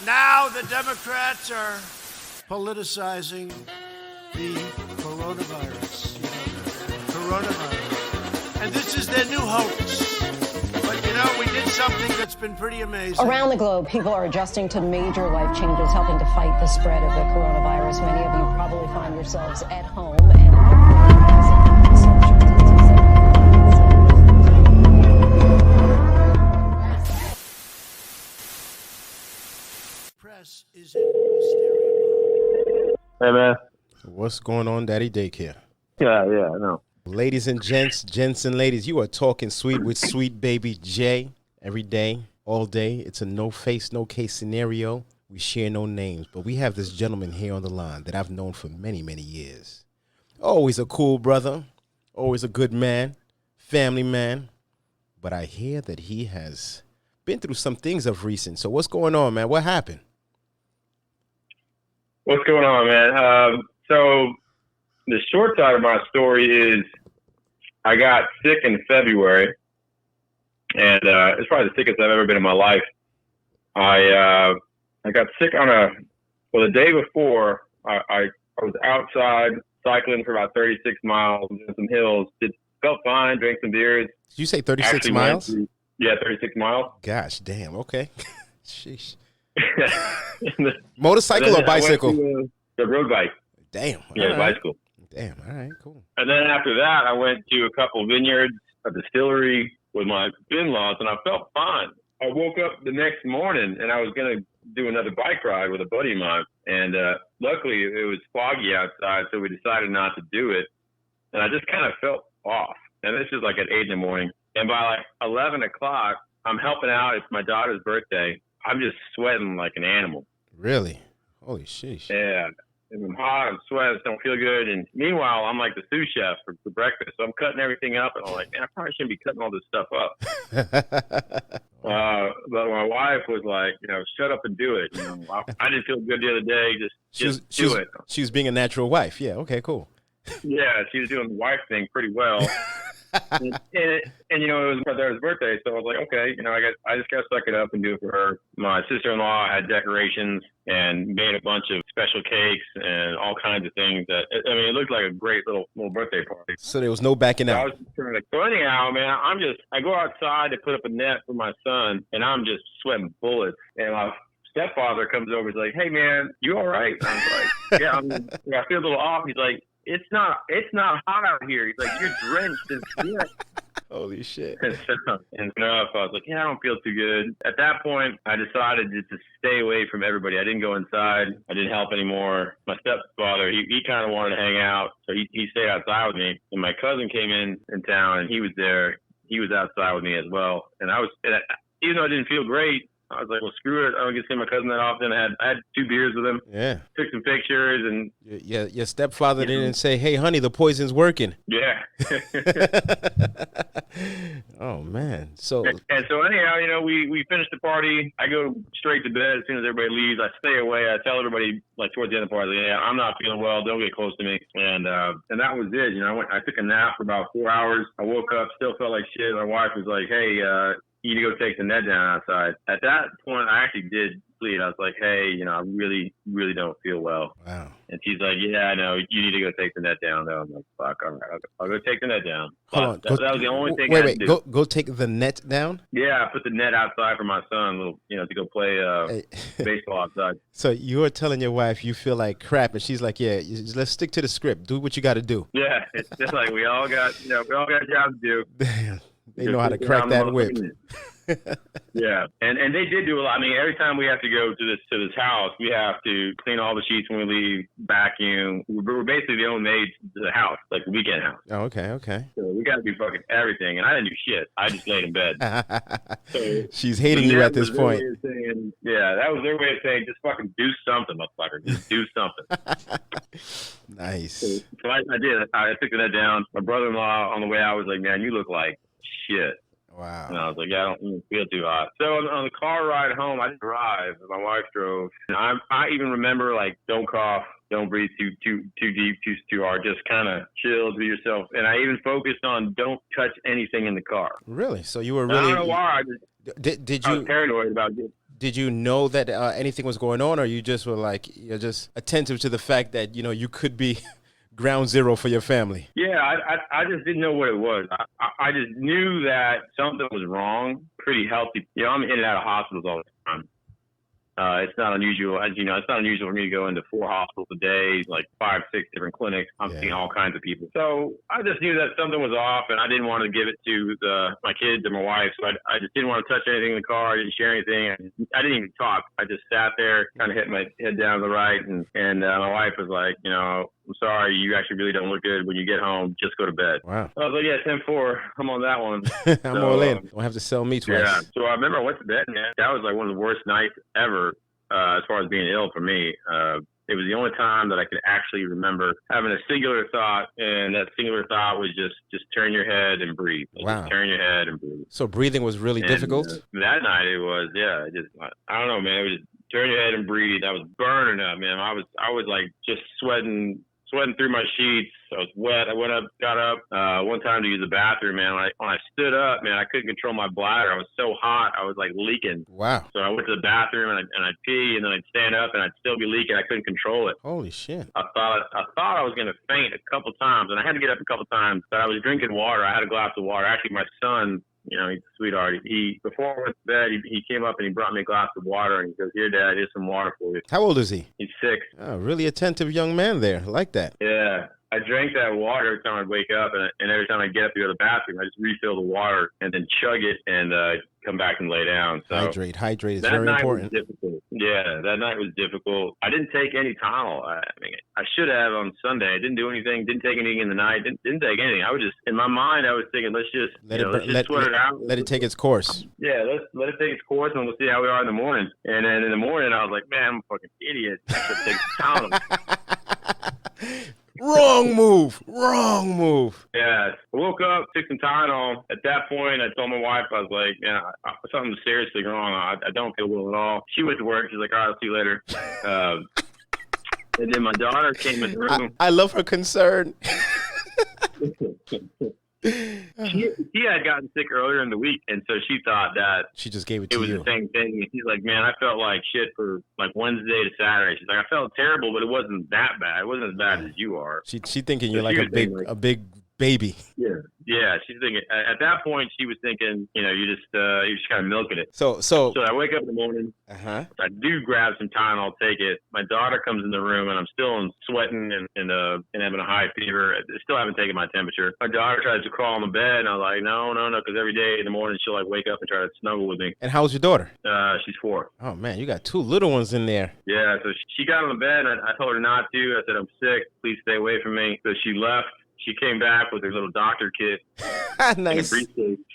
Now the Democrats are politicizing the coronavirus. And this is their new hoax. But we did something that's been pretty amazing. Around the globe, people are adjusting to major life changes, helping to fight the spread of the coronavirus. Many of you probably find yourselves at home and press is in hysteria. Hey, man. What's going on, Daddy Daycare? Yeah, I know. Ladies and gents and ladies, you are talking sweet with Sweet Baby Jay. Every day, all day. It's a no face, no case scenario. We share no names, but we have this gentleman here on the line that I've known for many, many years. Always a cool brother, always a good man, family man. But I hear that he has been through some things of recent. So what's going on, man? What happened? What's going on, man? So the short side of my story is I got sick in February, and it's probably the sickest I've ever been in my life. I got sick the day before. I was outside cycling for about 36 miles in some hills. Felt fine, drank some beers. Did you say 36 miles? 36 miles. Gosh, damn. Okay. Sheesh. Motorcycle or bicycle? The road bike. Damn. Yeah, bicycle. Damn. All right, cool. And then after that, I went to a couple vineyards, a distillery with my in-laws, and I felt fine. I woke up the next morning, and I was going to do another bike ride with a buddy of mine. And luckily, it was foggy outside, so we decided not to do it. And I just kind of felt off. And this is like at 8 in the morning. And by like 11 o'clock, I'm helping out. It's my daughter's birthday. I'm just sweating like an animal. Really? Holy sheesh. Yeah. And I'm hot, I'm sweating, don't feel good. And meanwhile, I'm like the sous chef for breakfast. So I'm cutting everything up, and I'm like, man, I probably shouldn't be cutting all this stuff up. But my wife was like, shut up and do it. I didn't feel good the other day. Just do it. She was being a natural wife. Yeah. Okay, cool. Yeah, she was doing the wife thing pretty well. and it was my daughter's birthday, so I was like, okay, I just got to suck it up and do it for her. My sister-in-law had decorations and made a bunch of special cakes and all kinds of things it looked like a great little birthday party. So there was no backing out. So anyhow, man, I go outside to put up a net for my son, and I'm just sweating bullets. And my stepfather comes over, he's like, hey, man, you all right? I was like, yeah, I feel a little off. He's like, it's not hot out here. He's like, you're drenched in sweat. Holy shit. And I was like, yeah, I don't feel too good. At that point, I decided to stay away from everybody. I didn't go inside. I didn't help anymore. My stepfather, he kind of wanted to hang out, so he stayed outside with me. And my cousin came in town, and he was there. He was outside with me as well. And even though I didn't feel great, I was like, well, screw it. I don't get to see my cousin that often. I had 2 beers with him. Yeah. Took some pictures. And your stepfather didn't say, hey, honey, the poison's working. Yeah. Oh, man. So anyhow, we finished the party. I go straight to bed as soon as everybody leaves. I stay away. I tell everybody, like, towards the end of the party, yeah, I'm not feeling well. Don't get close to me. And that was it. I took a nap for about 4 hours. I woke up, still felt like shit. My wife was like, hey, you need to go take the net down outside. At that point, I actually did bleed. I was like, hey, I really, really don't feel well. Wow. And she's like, yeah, I know. You need to go take the net down, though. I'm like, fuck, all right. I'll go take the net down. Hold on. That was the only thing I had to do. Go take the net down? Yeah, I put the net outside for my son, to go play baseball outside. So you were telling your wife you feel like crap, and she's like, yeah, let's stick to the script. Do what you got to do. Yeah, it's just like we all got jobs to do. Damn. They know how to crack that whip. Yeah, and they did do a lot. I mean, every time we have to go to this house, we have to clean all the sheets when we leave, vacuum. We're basically the only maids to the house, like the weekend house. Oh, okay. So we got to do fucking everything, and I didn't do shit. I just laid in bed. So she's hating you at this point. That was their way of saying, just fucking do something, motherfucker. Just do something. Nice. So I did. I took the net down. My brother-in-law on the way out was like, man, you look like shit. Wow. And I was like, yeah, I don't even feel too hot. So on the car ride home, I didn't drive. My wife drove. And I even remember, like, don't cough, don't breathe too deep, too hard. Just kind of chill, be yourself. And I even focused on don't touch anything in the car. Really? So you were really... I don't know why. Did I you... was paranoid about it. Did you know that anything was going on, or you just were like, you're just attentive to the fact that, you know, you could be ground zero for your family? Yeah, I just didn't know what it was. I just knew that something was wrong. Pretty healthy. You know, I'm in and out of hospitals all the time. It's not unusual, as you know, it's not unusual for me to go into 4 hospitals a day, like 5, 6 different clinics. I'm seeing all kinds of people. So I just knew that something was off, and I didn't want to give it to my kids or my wife. So I just didn't want to touch anything in the car. I didn't share anything. I didn't even talk. I just sat there, kind of hit my head down to the right, and my wife was like, you know, I'm sorry, you actually really don't look good. When you get home, just go to bed. Wow. I was like, yeah, 10-4. I'm on that one. I'm all in. Don't have to sell me twice. Yeah. So I remember I went to bed, man. That was like one of the worst nights ever as far as being ill for me. It was the only time that I could actually remember having a singular thought, and that singular thought was just turn your head and breathe. Wow. Just turn your head and breathe. So breathing was really difficult? That night it was, yeah. I don't know, man. It was just turn your head and breathe. I was burning up, man. I was like just sweating through my sheets. I was wet. I got up one time to use the bathroom, man. When I stood up, man, I couldn't control my bladder. I was so hot. I was like leaking. Wow. So I went to the bathroom and I'd pee, and then I'd stand up and I'd still be leaking. I couldn't control it. Holy shit. I thought I was going to faint a couple times, and I had to get up a couple times, but I was drinking water. I had a glass of water. Actually, my son, you know, he's a sweetheart. Before I went to bed, he came up and he brought me a glass of water, and he goes, "Here, Dad, here's some water for you." How old is he? He's 6. Oh, really attentive young man there. I like that. Yeah. I drank that water every time I'd wake up, and every time I get up to go to the bathroom, I just refill the water and then chug it and come back and lay down. So hydrate is very important. Was difficult. Yeah, that night was difficult. I didn't take any Tylenol. I mean, I should have on Sunday. I didn't do anything. Didn't take anything in the night. Didn't take anything. I was just in my mind. I was thinking, let's just sweat it out. Let it take its course. Yeah, let's let it take its course, and we'll see how we are in the morning. And then in the morning, I was like, man, I'm a fucking idiot. I should take Tylenol. Wrong move. Yeah. I woke up, took some Tylenol. At that point, I told my wife, I was like, yeah, something's seriously wrong. I don't feel well at all. She went to work. She's like, all right, I'll see you later. And then my daughter came in the room. I love her concern. She had gotten sick earlier in the week, and so she thought that she just gave it to you. It was the same thing. And she's like, man, I felt like shit for like Wednesday to Saturday. She's like, I felt terrible, but it wasn't that bad. It wasn't as bad as you are. She thinking you're like a big baby. Yeah. She's thinking at that point she was thinking, you know, you're just kind of milking it. So I wake up in the morning. I do grab some Tylenol, take it. My daughter comes in the room, and I'm still sweating and having a high fever. I still haven't taken my temperature. My daughter tries to crawl on the bed, and I was like, no, because every day in the morning she'll like wake up and try to snuggle with me. And how's your daughter? She's 4. Oh man, you got 2 little ones in there. Yeah. So she got on the bed, and I told her not to. I said, I'm sick. Please stay away from me. So she left. She came back with her little doctor kit. Nice. She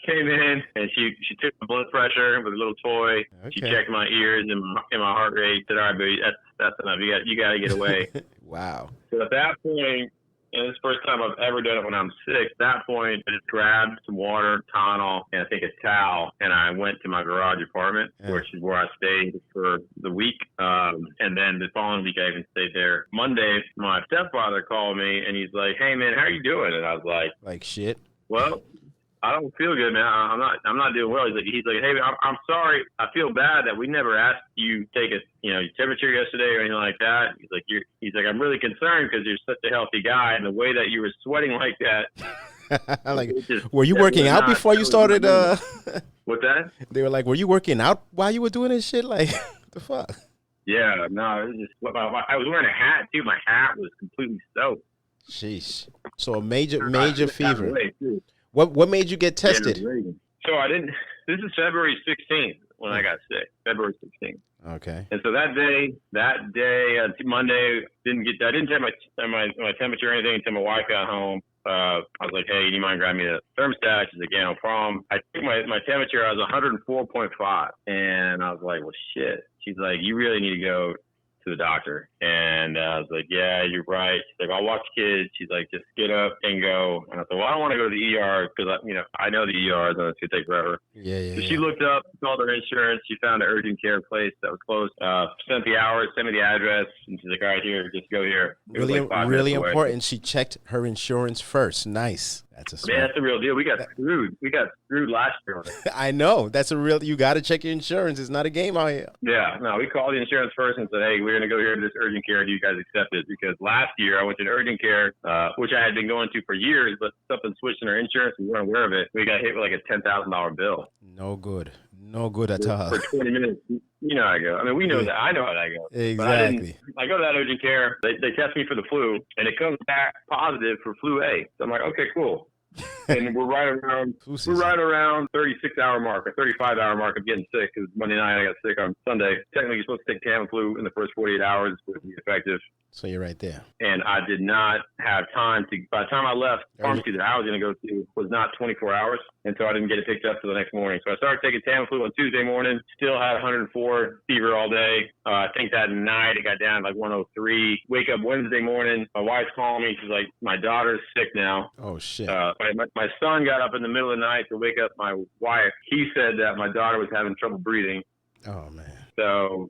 came in, and she took my blood pressure with a little toy. Okay. She checked my ears and my heart rate. Said, all right, baby, that's enough. You got to get away. Wow. So at that point, and this is the first time I've ever done it when I'm sick. At that point, I just grabbed some water, Tylenol, and I think a towel, and I went to my garage apartment, which is where I stayed for the week. And then the following week, I even stayed there. Monday, my stepfather called me, and he's like, "Hey, man, how are you doing?" And I was like shit. Well, I don't feel good, man. I'm not doing well. He's like, hey, I'm sorry. I feel bad that we never asked you to take your temperature yesterday or anything like that. He's like, I'm really concerned because you're such a healthy guy, and the way that you were sweating like that. Were you working out before you started? What's that? They were like, were you working out while you were doing this shit? Like, what the fuck? Yeah, no, it was just. I was wearing a hat too. My hat was completely soaked. Sheesh. So a major fever. What made you get tested? So I didn't. This is February 16th when I got sick. February 16th. Okay. And so that day, Monday, I didn't take my temperature or anything until my wife got home. I was like, hey, do you mind grabbing me a thermostat? She's like, yeah, no problem. I took my temperature. I was 104.5, and I was like, well, shit. She's like, you really need to go to the doctor. And I was like, yeah, you're right. She's like, I'll watch kids. She's like, just get up and go. And I said, well, I don't want to go to the ER because I know the ER is going to take forever. Yeah. So she looked up, called her insurance. She found an urgent care place that was close. Sent the hours, sent me the address, and she's like, all right, here, just go here. Really important. She checked her insurance first. Nice. That's a Man, smart. that's the real deal. We got screwed. We got screwed last year on it. I know. That's a real. You got to check your insurance. It's not a game out here. Yeah, no, we called the insurance first and said, hey, we're going to go here to this urgent care. Do you guys accept it? Because last year I went to an urgent care, which I had been going to for years, but something switched in our insurance. We weren't aware of it. We got hit with like a $10,000 bill. No good. No good at all. For 20 minutes. You know how I go. I mean, we know that. I know how that goes. Exactly. I go to that urgent care. They test me for the flu, and it comes back positive for flu A. So I'm like, okay, cool. And we're right around 36-hour mark or 35-hour mark of getting sick. Because Monday night I got sick on Sunday. Technically, you're supposed to take Tamiflu in the first 48 hours to be effective. So you're right there. And I did not have time to. By the time I left, the pharmacy that I was going to go to was not 24 hours, and so I didn't get it picked up till the next morning. So I started taking Tamiflu on Tuesday morning. Still had 104 fever all day. I think that night it got down to like 103. Wake up Wednesday morning. My wife's calling me. She's like, "My daughter's sick now." Oh shit. My son got up in the middle of the night to wake up my wife. He said that my daughter was having trouble breathing. Oh man. So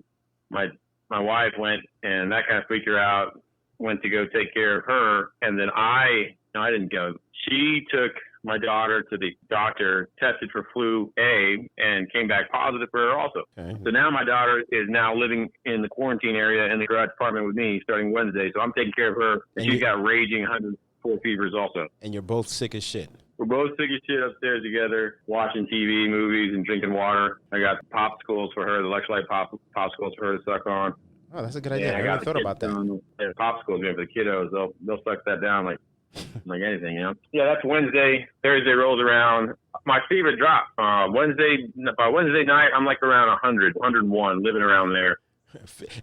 my wife went, and that kind of freaked her out. Went to go take care of her, and then I didn't go. She took my daughter to the doctor, tested for flu A, and came back positive for her also. Okay. So now my daughter is now living in the quarantine area in the garage apartment with me starting Wednesday. So I'm taking care of her, and she's got raging 104 fevers also. And you're both sick as shit. We're both sick as shit upstairs together, watching TV, movies, and drinking water. I got popsicles for her, the electrolyte popsicles for her to suck on. Oh, that's a good idea. Yeah, I never thought about that. Popsicles for the kiddos. They'll suck that down like anything, you know. Yeah, that's Wednesday. Thursday rolls around. My fever dropped. By Wednesday night, I'm like around 100, 101, living around there.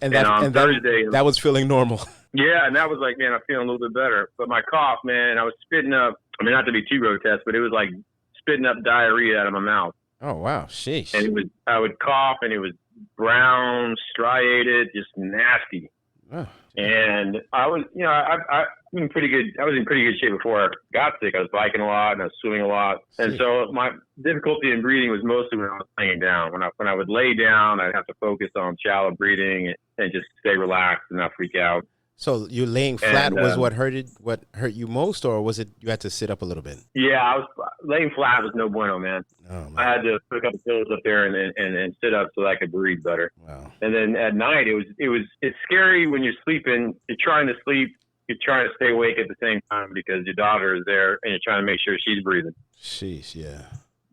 And on Thursday, that was feeling normal. Yeah, and that was like, man, I'm feeling a little bit better. But my cough, man, I was spitting up. I mean, not to be too grotesque, but it was like spitting up diarrhea out of my mouth. Oh wow, sheesh. And I would cough, and it was brown, striated, just nasty. Oh. And I was, I was in pretty good shape before I got sick. I was biking a lot and I was swimming a lot. And so my difficulty in breathing was mostly when I was laying down. When I would lay down, I'd have to focus on shallow breathing and just stay relaxed and not freak out. So you laying flat was what hurt you most, or was it you had to sit up a little bit? Yeah, I was laying flat was no bueno, man. Oh, man. I had to put a couple pillows up there and sit up so that I could breathe better. Wow. And then at night it's scary when you're sleeping. You're trying to sleep. You're trying to stay awake at the same time because your daughter is there and you're trying to make sure she's breathing. Sheesh, yeah.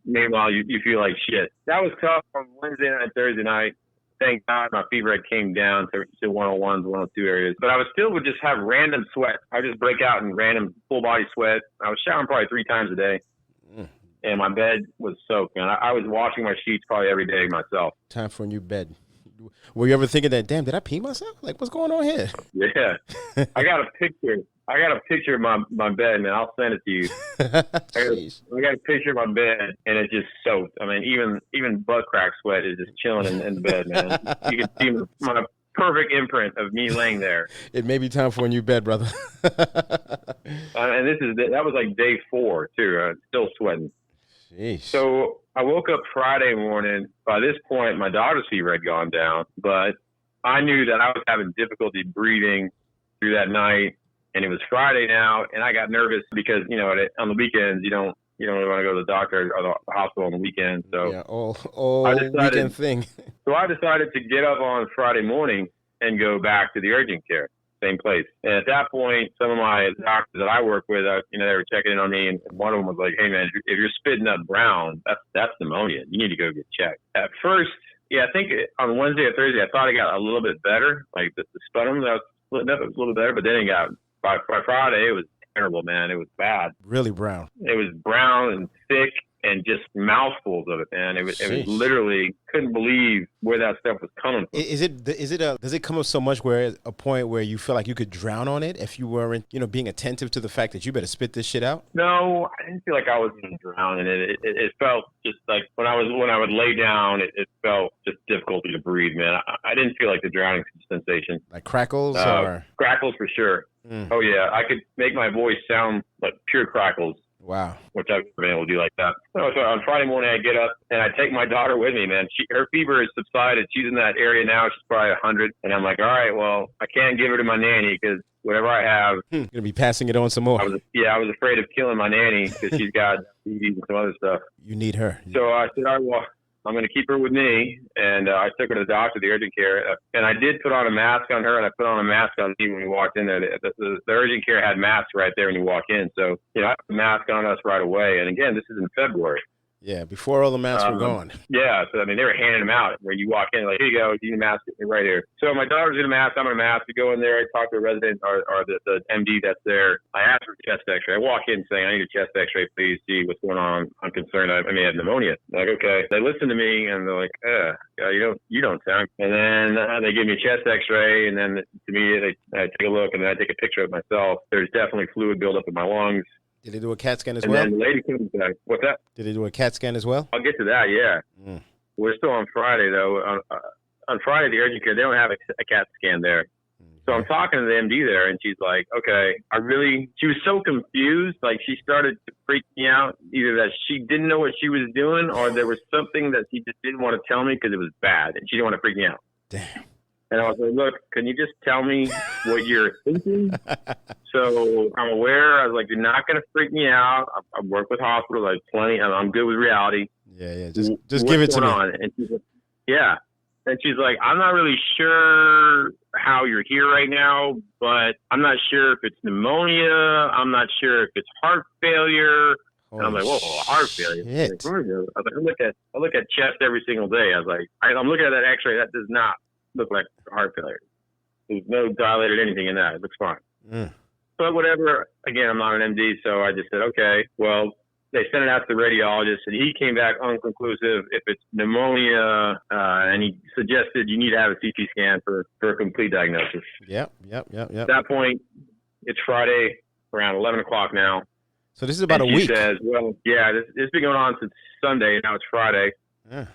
Meanwhile, you feel like shit. That was tough on Wednesday night, Thursday night. Thank God my fever had came down to 101s, 102 areas. But I would just have random sweat. I would just break out in random full body sweat. I was showering probably 3 times a day. And my bed was soaked, man. I was washing my sheets probably every day myself. Time for a new bed. Were you ever thinking that, damn, did I pee myself? Like, what's going on here? Yeah. I got a picture of my bed, man. I'll send it to you. I got a picture of my bed, and it's just soaked. I mean, even butt crack sweat is just chilling in the bed, man. You can see my perfect imprint of me laying there. It may be time for a new bed, brother. And that was like day 4, too. I'm still sweating. Jeez. So I woke up Friday morning. By this point, my daughter's fever had gone down, but I knew that I was having difficulty breathing through that night. And it was Friday now, and I got nervous because, on the weekends, you don't really want to go to the doctor or the hospital on the weekend. So yeah, all weekend thing. So I decided to get up on Friday morning and go back to the urgent care, same place. And at that point, some of my doctors that I work with, they were checking in on me, and one of them was like, "Hey man, if you're spitting up brown, that's pneumonia. You need to go get checked." At first, I think on Wednesday or Thursday, I thought it got a little bit better, like the sputum that was splitting up, it was a little bit better, but then it got. By Friday, it was terrible, man. It was bad. Really brown. It was brown and thick and just mouthfuls of it, man. It was literally, couldn't believe where that stuff was coming from. Does it come up so much where a point where you feel like you could drown on it if you weren't, being attentive to the fact that you better spit this shit out? No, I didn't feel like I was going to drown in it. It felt just like when I would lay down, it felt just difficulty to breathe, man. I didn't feel like the drowning sensation. Like crackles or? Crackles for sure. Oh yeah, I could make my voice sound like pure crackles. Wow. which I've been able to do like that. So on Friday morning, I get up and I take my daughter with me, man. Her fever has subsided. She's in that area now. She's probably 100. And I'm like, all right, well, I can't give her to my nanny because whatever I have. Going to be passing it on some more. I was afraid of killing my nanny because she's got diabetes and some other stuff. You need her. So I said, all right, well, I'm going to keep her with me. And I took her to the doctor, the urgent care. And I did put on a mask on her, and I put on a mask on me when we walked in there. The urgent care had masks right there when you walk in. So, I put a mask on us right away. And again, this is in February. Yeah, before all the masks were gone. Yeah, so they were handing them out where you walk in, like, here you go, you need a mask right here. So my daughter's in a mask, I'm in a mask. We go in there, I talk to a resident or the MD that's there. I ask for a chest X-ray. I walk in saying, I need a chest X-ray, please, see what's going on. I'm concerned I may have pneumonia. I'm like, okay. They listen to me and they're like, you don't sound. And then they give me a chest X-ray, and then to me, I take a look, and then I take a picture of myself. There's definitely fluid buildup in my lungs. Did they do a CAT scan as and well? And then the lady comes back. What's that? Did they do a CAT scan as well? I'll get to that, yeah. We're still on Friday, though. On Friday, the urgent care, they don't have a CAT scan there. So I'm talking to the MD there, and she's like, okay, she was so confused. Like, she started to freak me out, either that she didn't know what she was doing or there was something that she just didn't want to tell me because it was bad, and she didn't want to freak me out. Damn. And I was like, look, can you just tell me what you're thinking? So I'm aware. I was like, you're not going to freak me out. I work with hospitals. I have plenty. I'm good with reality. Yeah. Just give it to me. And she's like, yeah. And she's like, I'm not really sure how you're here right now, but I'm not sure if it's pneumonia. I'm not sure if it's heart failure. And I'm like, whoa, heart failure. I was like, I look at chest every single day. I was like, I'm looking at that X-ray. That does not look like heart failure. There's no dilated anything in that. It looks fine. But whatever. Again, I'm not an MD, so I just said, okay. Well, they sent it out to the radiologist, and he came back unconclusive if it's pneumonia, and he suggested you need to have a CT scan for a complete diagnosis. Yep. At that point, it's Friday around 11 o'clock now. So this is about a week. She says, well, yeah, this has been going on since Sunday. Now it's Friday. Yeah.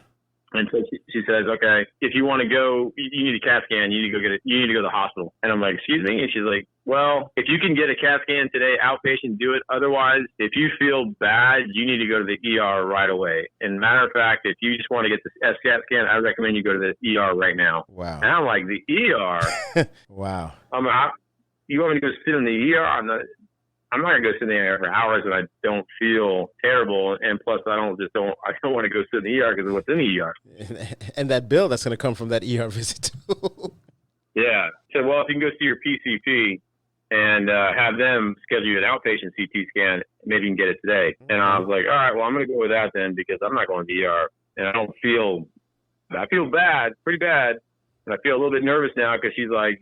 And so she says, okay, if you want to go, you need a CAT scan. You need to go you need to go to the hospital. And I'm like, excuse me? And she's like, well, if you can get a CAT scan today, outpatient, do it. Otherwise, if you feel bad, you need to go to the ER right away. And matter of fact, if you just want to get this CAT scan, I recommend you go to the ER right now. Wow. And I'm like, the ER? Wow. You want me to go sit in the ER? I'm not gonna go sit there for hours and I don't feel terrible, and plus I don't want to go sit in the ER because of what's in the ER. And that bill that's gonna come from that ER visit too. Yeah. So well, if you can go see your PCP and have them schedule you an outpatient CT scan, maybe you can get it today. And I was like, all right, well I'm gonna go with that then because I'm not going to the ER, and I feel bad, pretty bad, and I feel a little bit nervous now because she's like,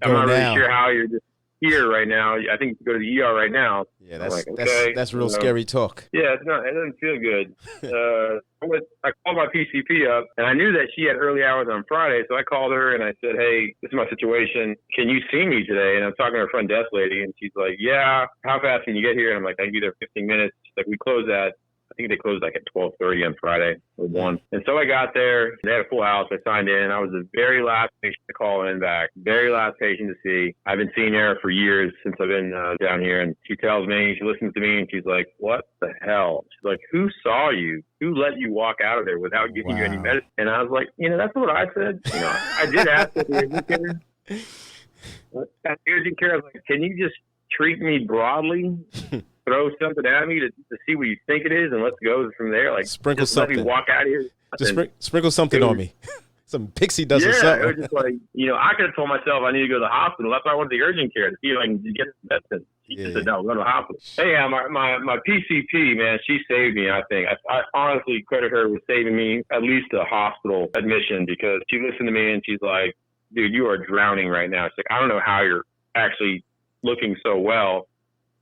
I'm not really sure how you're just here right now. I think go to the ER right now. Yeah, that's real scary talk. Yeah, it doesn't feel good. I called my PCP up, and I knew that she had early hours on Friday, so I called her and I said, hey, this is my situation. Can you see me today? And I'm talking to her front desk lady, and she's like, yeah, how fast can you get here? And I'm like, I can be there 15 minutes. She's like, we close at, I think they closed like at 12:30 on Friday or 1. And so I got there. They had a full house. I signed in. I was the very last patient to call in back. Very last patient to see. I've been seeing her for years since I've been down here. And she tells me, she listens to me, and she's like, what the hell? She's like, who saw you? Who let you walk out of there without giving you any medicine? And I was like, that's what I said. I did ask at the urgent care. At the urgent care, I was like, can you just treat me broadly? Throw something at me to see what you think it is, and let's go from there. Like, sprinkle just something. Let me walk out of here. Just sprinkle something on me. Some pixie dust or something. Yeah, it was just like, I could have told myself I need to go to the hospital. That's why I went to the urgent care to see if I can get medicine. She just said, no, go to the hospital. Hey, my PCP, man, she saved me, I think. I honestly credit her with saving me at least a hospital admission because she listened to me and she's like, dude, you are drowning right now. She's like, I don't know how you're actually looking so well.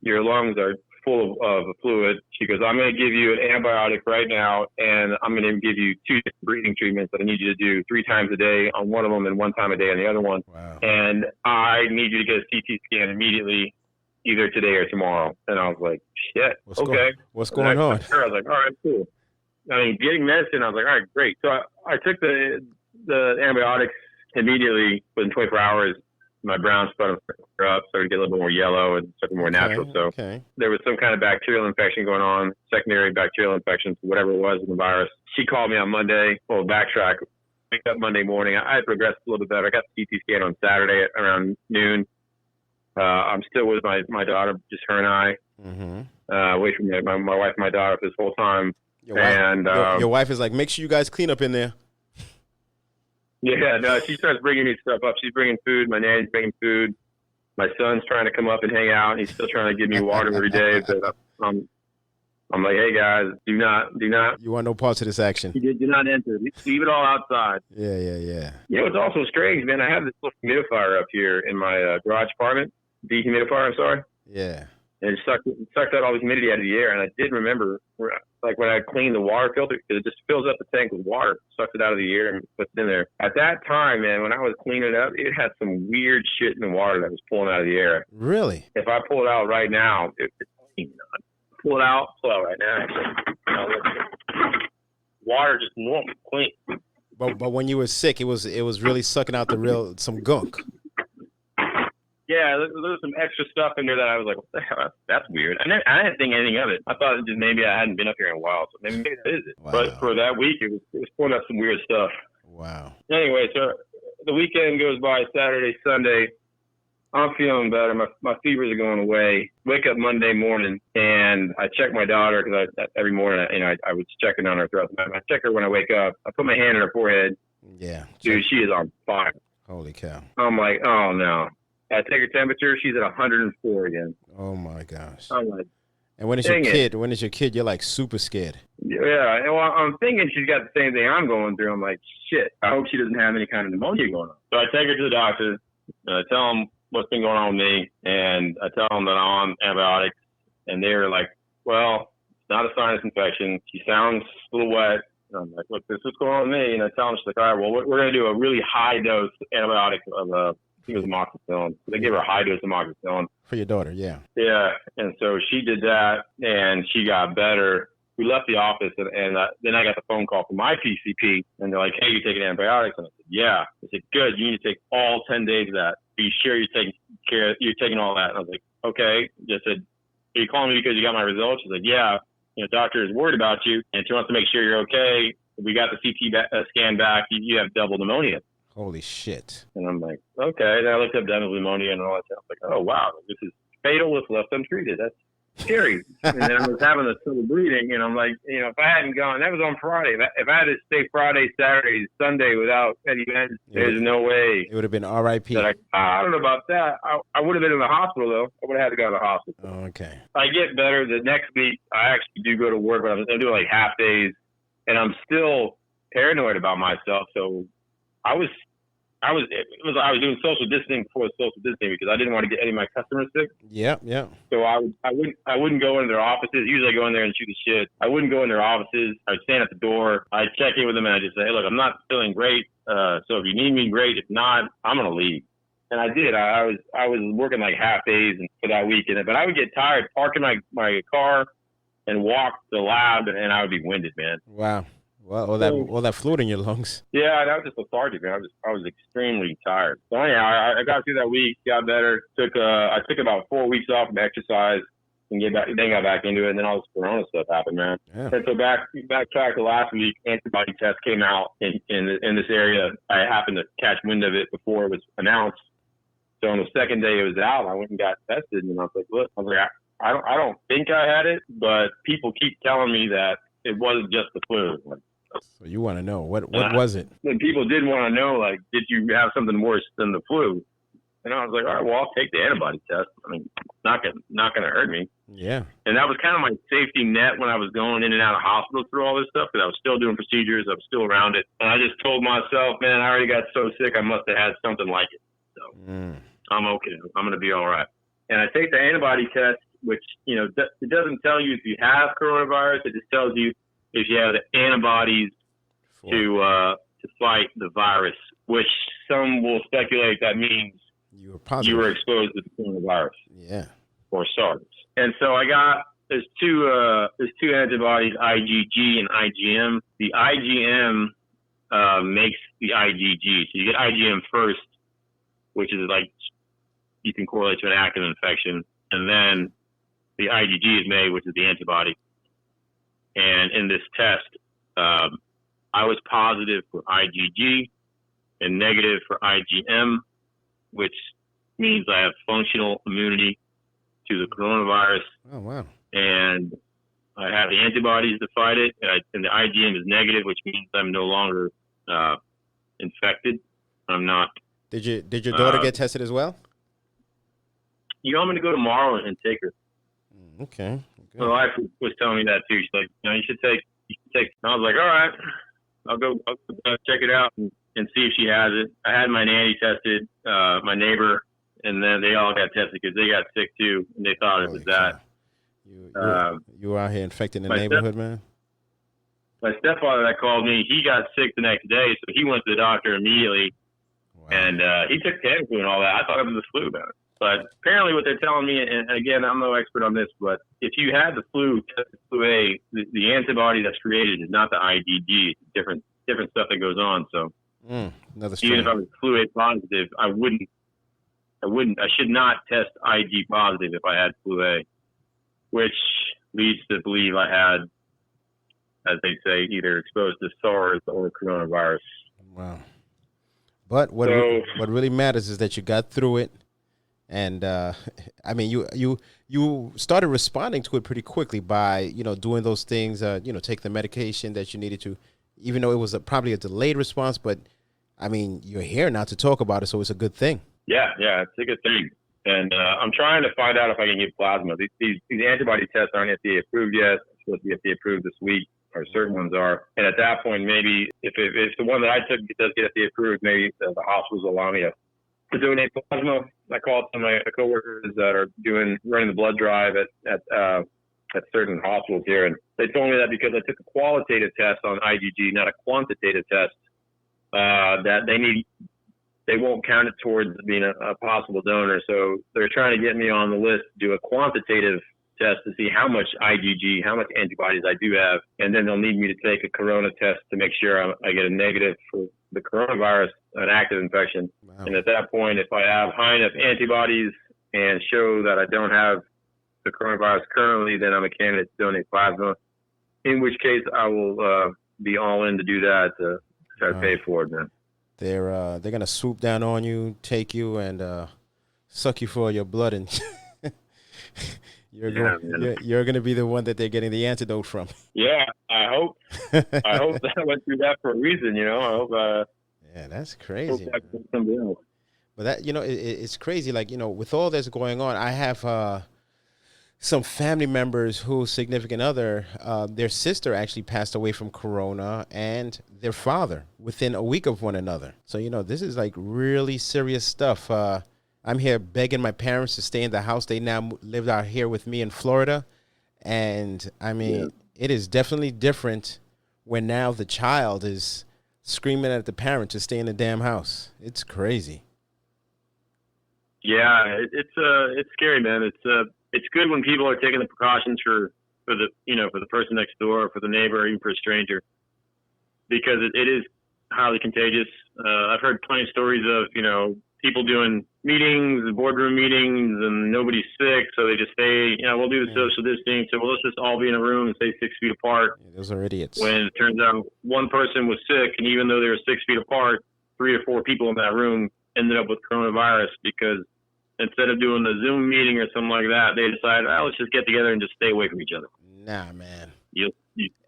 Your lungs are full of fluid. She goes, I'm going to give you an antibiotic right now, and I'm going to give you 2 breathing treatments that I need you to do 3 times a day on one of them and 1 time a day on the other one. Wow. And I need you to get a CT scan immediately, either today or tomorrow. And I was like, shit, what's going on? I was like, all right, cool. I mean, getting medicine, I was like, all right, great. So I took the antibiotics immediately within 24 hours. My brown spot up, started to get a little bit more yellow and something more natural. So there was some kind of bacterial infection going on, secondary bacterial infection, whatever it was in the virus. She called me on Monday. Well, backtrack. Wake up Monday morning. I had progressed a little bit better. I got the CT scan on Saturday at around noon. I'm still with my daughter, just her and I. Away from my wife and my daughter this whole time. Your wife is like, make sure you guys clean up in there. Yeah, no, she starts bringing me stuff up. She's bringing food. My nanny's bringing food. My son's trying to come up and hang out, and he's still trying to give me water every day. But I'm like, hey guys, do not. You want no parts of this action. Do not enter. Leave it all outside. Yeah. You know, it's also strange, man. I have this little humidifier up here in my garage apartment. Dehumidifier, I'm sorry. Yeah. And it sucked out all the humidity out of the air. And I did remember, like when I cleaned the water filter, it just fills up the tank with water, sucks it out of the air and puts it in there. At that time, man, when I was cleaning it up, it had some weird shit in the water that was pulling out of the air. Really? If I pull it out right now, pull it out right now. Water just normal, clean. But when you were sick, it was really sucking out some gunk. Yeah, there was some extra stuff in there that I was like, what the hell? That's weird. I didn't think anything of it. I thought just maybe I hadn't been up here in a while, so maybe that is it. Wow. But for that week, it was pulling up some weird stuff. Wow. Anyway, so the weekend goes by, Saturday, Sunday. I'm feeling better. My fevers are going away. Wake up Monday morning, and I check my daughter because every morning, I was checking on her throughout the night. I check her when I wake up. I put my hand on her forehead. Yeah. Dude, she is on fire. Holy cow. I'm like, oh, no. I take her temperature. She's at 104 again. Oh, my gosh. I'm like, and when is your kid? When is your kid? You're like super scared. Yeah. And well, I'm thinking she's got the same thing I'm going through. I'm like, shit, I hope she doesn't have any kind of pneumonia going on. So I take her to the doctor. And I tell them what's been going on with me. And I tell them that I'm on antibiotics. And they were like, well, it's not a sinus infection. She sounds a little wet. And I'm like, look, this is what's going on with me. And I tell them, she's like, all right, well, we're going to do a really high dose antibiotic of I think it was amoxicillin. They gave her a high dose of amoxicillin. For your daughter, yeah. Yeah, and so she did that, and she got better. We left the office, and then I got the phone call from my PCP, and they're like, hey, you taking antibiotics? And I said, yeah. They said, good, you need to take all 10 days of that. Be sure you're taking all that. And I was like, okay. Just said, are you calling me because you got my results? She's like, yeah. Doctor is worried about you, and she wants to make sure you're okay. We got the CT scan back. You have double pneumonia. Holy shit. And I'm like, okay. Then I looked up dental pneumonia and all that stuff. I was like, oh, wow, this is fatal if left untreated. That's scary. And then I was having a sort of bleeding, and I'm like, if I hadn't gone, that was on Friday. If I had to stay Friday, Saturday, Sunday without any meds, there's no way. It would have been RIP. I don't know about that. I would have been in the hospital, though. I would have had to go to the hospital. Oh, okay. I get better. The next week, I actually do go to work, but I'm doing like half days, and I'm still paranoid about myself. So I was doing social distancing before social distancing because I didn't want to get any of my customers sick. Yeah. So I wouldn't go into their offices. Usually I go in there and shoot the shit. I wouldn't go in their offices. I'd stand at the door. I'd check in with them and I'd just say, hey, look, I'm not feeling great. So if you need me, great. If not, I'm gonna leave. And I did. I was working like half days for that weekend, but I would get tired parking my car and walk to the lab, and I would be winded, man. Wow. Well, all that fluid in your lungs. Yeah, that was just lethargic, man. I was extremely tired. So anyhow, I got through that week, got better. I took about 4 weeks off from exercise and then got back into it. And then all this Corona stuff happened, man. Yeah. And so backtrack to last week, antibody test came out in this area. I happened to catch wind of it before it was announced. So on the second day it was out, I went and got tested, and I was like, look, I don't think I had it, but people keep telling me that it wasn't just the flu. So you want to know what was it? And people did want to know, like, did you have something worse than the flu? And I was like, all right, well, I'll take the antibody test. I mean, it's not gonna hurt me. Yeah. And that was kind of my safety net when I was going in and out of hospitals through all this stuff, because I was still doing procedures, I was still around it, and I just told myself, man, I already got so sick, I must have had something like it. So I'm okay. I'm gonna be all right. And I take the antibody test, which it doesn't tell you if you have coronavirus. It just tells you if you have the antibodies to fight the virus, which some will speculate that means you were exposed to the coronavirus. Yeah. Or SARS. And so there's two antibodies, IgG and IgM. The IgM makes the IgG. So you get IgM first, which is like you can correlate to an active infection. And then the IgG is made, which is the antibody. And in this test, I was positive for IgG and negative for IgM, which means I have functional immunity to the coronavirus. Oh, wow. And I have the antibodies to fight it, and the IgM is negative, which means I'm no longer infected. I'm not. Did your daughter get tested as well? You want me to go tomorrow and take her? Okay. My wife was telling me that too. She's like, you should take. And I was like, all right, I'll go check it out and see if she has it. I had my nanny tested, my neighbor, and then they all got tested because they got sick too, and they thought it was that. You were out here infecting the neighborhood, man? My stepfather that called me, he got sick the next day, so he went to the doctor immediately. Wow. And he took Tamiflu and all that. I thought it was the flu, man. But apparently what they're telling me, and again, I'm no expert on this, but if you had the flu, flu A, the antibody that's created is not the IgG. It's different stuff that goes on. So another strain. Even if I was flu A positive, I should not test Ig positive if I had flu A, which leads to believe I had, as they say, either exposed to SARS or coronavirus. Wow. But what really matters is that you got through it. And I mean, you started responding to it pretty quickly by, doing those things, take the medication that you needed to, even though it was probably a delayed response. But I mean, you're here now to talk about it, so it's a good thing. Yeah, it's a good thing. And I'm trying to find out if I can get plasma. These antibody tests aren't FDA approved yet. It's supposed to be FDA approved this week, or certain ones are. And at that point, maybe if the one that I took does get FDA approved, maybe the hospitals will allow me to donate plasma. I called some of my coworkers that are running the blood drive at certain hospitals here, and they told me that because I took a qualitative test on IgG, not a quantitative test, that they won't count it towards being a possible donor. So they're trying to get me on the list to do a quantitative test to see how much IgG, how much antibodies I do have, and then they'll need me to take a corona test to make sure I get a negative for the coronavirus, an active infection. Wow. And at that point, if I have high enough antibodies and show that I don't have the coronavirus currently, then I'm a candidate to donate plasma, in which case I will be all in to do that to try to pay for it, man. They're going to swoop down on you, take you, and suck you for your blood, and you're going to be the one that they're getting the antidote from. Yeah, I hope. I hope that I went through that for a reason, I hope. Yeah, that's crazy. But that, it's crazy. Like, with all this going on, I have some family members whose significant other, their sister actually passed away from corona, and their father within a week of one another. So, this is like really serious stuff. I'm here begging my parents to stay in the house. They now live out here with me in Florida. And I mean, It is definitely different when now the child is screaming at the parent to stay in the damn house. It's crazy. Yeah, it's scary, man. It's good when people are taking the precautions for the person next door, or for the neighbor, or even for a stranger, because it is highly contagious. I've heard plenty of stories of, people doing meetings, boardroom meetings, and nobody's sick, so they just say, we'll do the social distancing, so let's just all be in a room and stay 6 feet apart. Yeah, those are idiots. When it turns out one person was sick, and even though they were 6 feet apart, 3 or 4 people in that room ended up with coronavirus, because instead of doing the Zoom meeting or something like that, they decided, let's just get together and just stay away from each other. Nah, man. You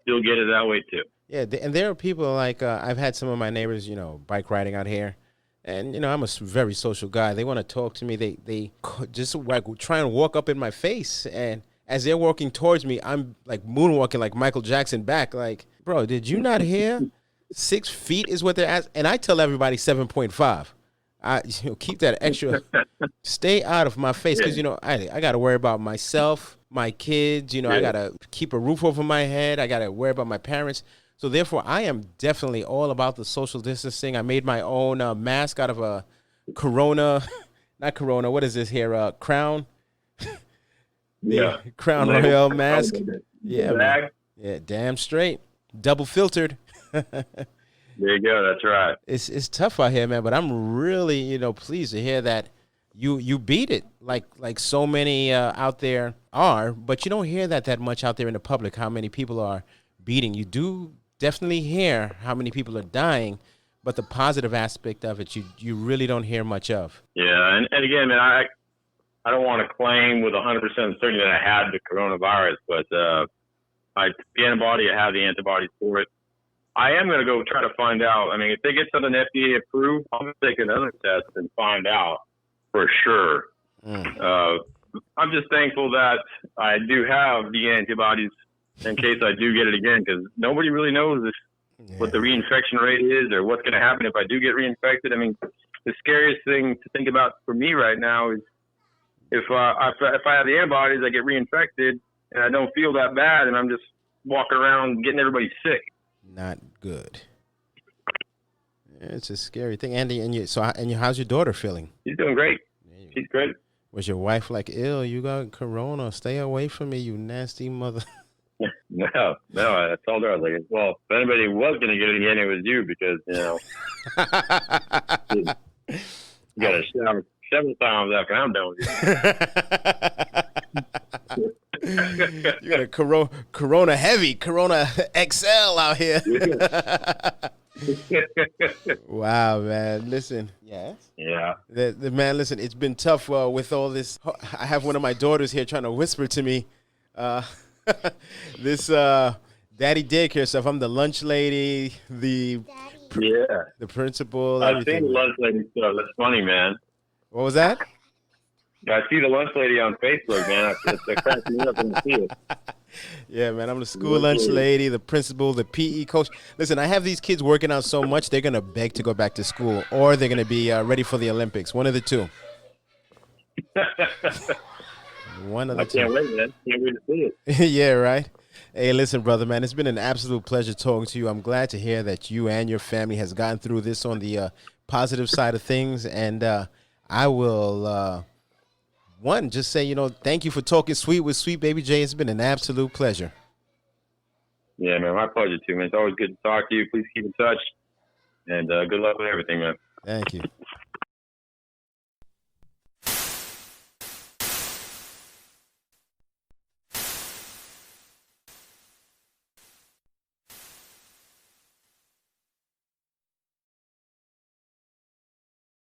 still get it that way, too. Yeah, and there are people like, I've had some of my neighbors, bike riding out here. And, I'm a very social guy. They want to talk to me. They just like try and walk up in my face. And as they're walking towards me, I'm like moonwalking like Michael Jackson back. Like, bro, did you not hear? 6 feet is what they're asking. And I tell everybody 7.5. Keep that extra. Stay out of my face, because, I got to worry about myself, my kids. I got to keep a roof over my head. I got to worry about my parents. So therefore, I am definitely all about the social distancing. I made my own mask out of a Corona, not Corona. What is this here? Crown. Crown Royale mask. Yeah, yeah, damn straight, double filtered. There you go. That's right. It's tough out here, man. But I'm really, pleased to hear that you beat it like so many out there are, but you don't hear that much out there in the public. How many people are beating? You do definitely hear how many people are dying, but the positive aspect of it, you really don't hear much of. Yeah, and again, man, I don't want to claim with 100% certainty that I had the coronavirus, but the antibody, I have the antibodies for it. I am going to go try to find out. I mean, if they get something FDA approved, I'm going to take another test and find out for sure. I'm just thankful that I do have the antibodies in case I do get it again, because nobody really knows what the reinfection rate is or what's going to happen if I do get reinfected. I mean, the scariest thing to think about for me right now is if I have the antibodies, I get reinfected and I don't feel that bad, and I'm just walking around getting everybody sick. Not good. It's a scary thing, Andy. And how's your daughter feeling? She's doing great. She's great. Was your wife like, "Ill, you got corona? Stay away from me, you nasty mother"? No. I told her, I was like, well, if anybody was going to get it again, it was you, because you got to shower several times after I'm done with you. You got a Corona heavy, Corona XL out here. Wow, man. Listen. Yes? Yeah. The man, listen, it's been tough with all this. I have one of my daughters here trying to whisper to me this daddy daycare stuff. I'm the lunch lady, the principal. I've seen the lunch lady stuff. That's funny, man. What was that? I see the lunch lady on Facebook, man. It cracks me up when I see it. Yeah, man, I'm the school lunch lady, the principal, the PE coach. Listen, I have these kids working out so much, they're going to beg to go back to school, or they're going to be ready for the Olympics. One of the two. One of the two. I can't wait, man. Can't wait to see it. Yeah, right? Hey, listen, brother, man, it's been an absolute pleasure talking to you. I'm glad to hear that you and your family has gotten through this on the positive side of things, and I will... just say, thank you for talking sweet with Sweet Baby Jay. It's been an absolute pleasure. Yeah, man, my pleasure too, man. It's always good to talk to you. Please keep in touch, and good luck with everything, man. Thank you.